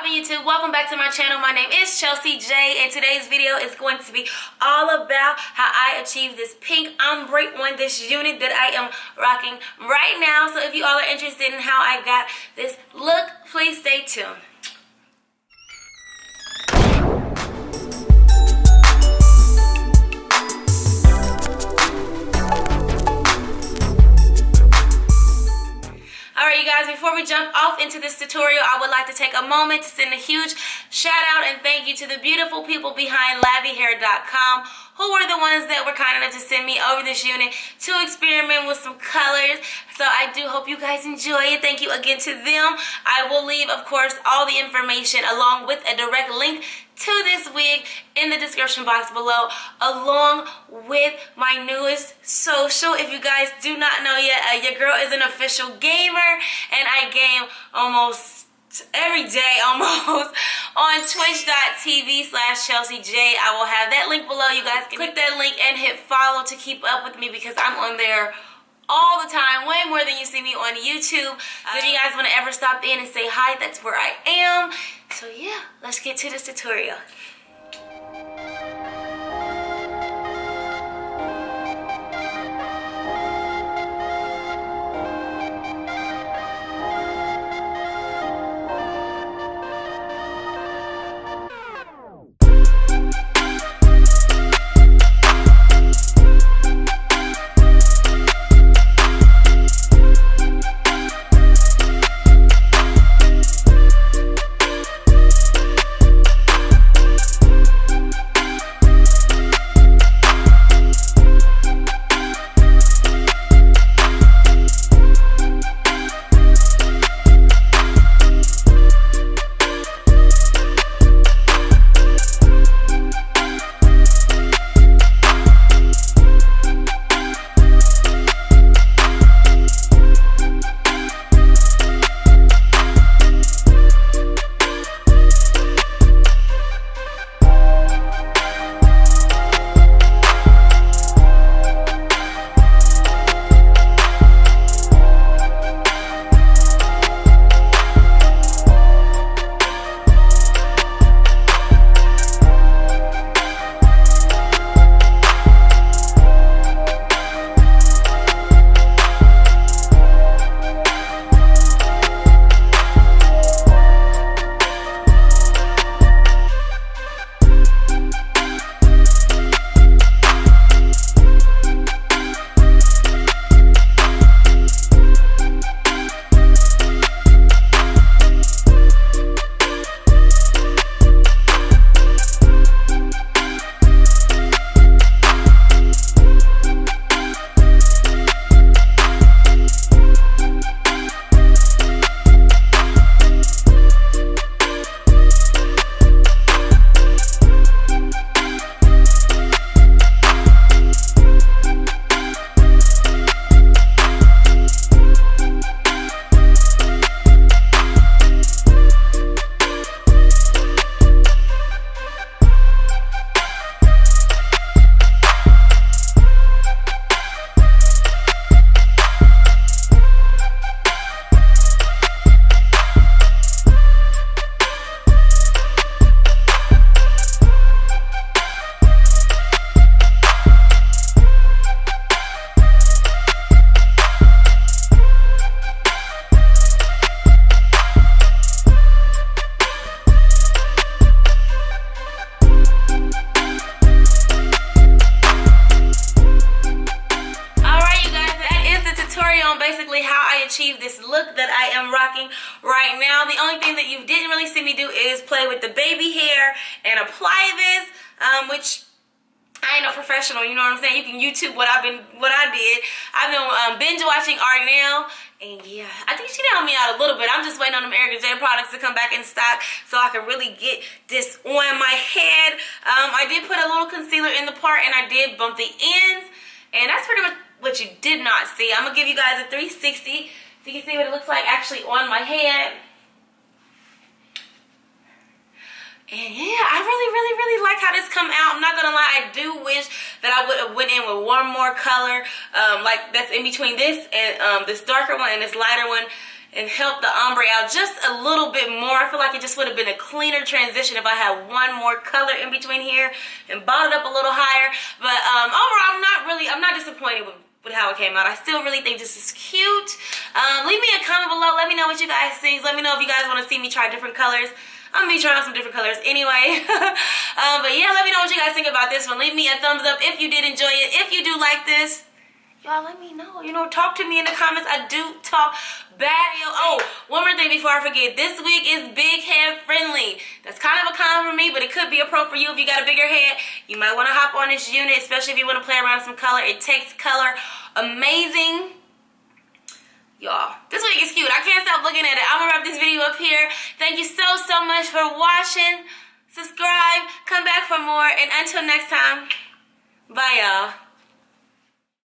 poppin' YouTube? Welcome back to my channel. My name is Chelsea J, and today's video is going to be all about how I achieved this pink ombre on this unit that I am rocking right now. So if you all are interested in how I got this look, please stay tuned. Alright you guys, before we jump off into this tutorial, I would like to take a moment to send a huge shout out and thank you to the beautiful people behind LAVYhair.com who were the ones that were kind enough to send me over this unit to experiment with some colors. So I do hope you guys enjoy it. Thank you again to them. I will leave, of course, all the information along with a direct link to this wig in the description box below, along with my newest social. If you guys do not know yet, your girl is an official gamer, and I game almost every day almost on twitch.tv/ChelseaJ. I will have that link below. You guys can click that link and hit follow to keep up with me because I'm on there all the time, way more than you see me on YouTube. So if you guys want to ever stop in and say hi, that's where I am. So yeah, let's get to this tutorial. Achieve this look that I am rocking right now. The only thing that you didn't really see me do is play with the baby hair and apply this, which I ain't no professional, you know what I'm saying? You can YouTube what I did. I've been binge watching Arnell, and yeah, I think she helped me out a little bit. I'm just waiting on them Erica J products to come back in stock so I can really get this on my head. I did put a little concealer in the part, and I did bump the ends, and that's pretty much what you did not see. I'm gonna give you guys a 360 so you can see what it looks like actually on my head. And yeah, I really like how this come out. I'm not gonna lie, I do wish that I would have went in with one more color, like that's in between this and this darker one and this lighter one. and help the ombre out just a little bit more. I feel like it just would have been a cleaner transition if I had one more color in between here and brought it up a little higher. But overall, I'm not disappointed with how it came out. I still really think this is cute. Leave me a comment below. Let me know what you guys think. Let me know if you guys want to see me try different colors. I'm gonna be trying some different colors anyway. But yeah, let me know what you guys think about this one. Leave me a thumbs up if you did enjoy it. If you do like this, y'all let me know. You know, talk to me in the comments. I do talk back. Oh, one more thing before I forget. This week is big head friendly. That's kind of a con for me, but it could be a pro for you if you got a bigger head. You might want to hop on this unit, especially if you want to play around with some color. It takes color amazing. Y'all, this week is cute. I can't stop looking at it. I'm gonna wrap this video up here. Thank you so much for watching. Subscribe, come back for more, and until next time, bye y'all.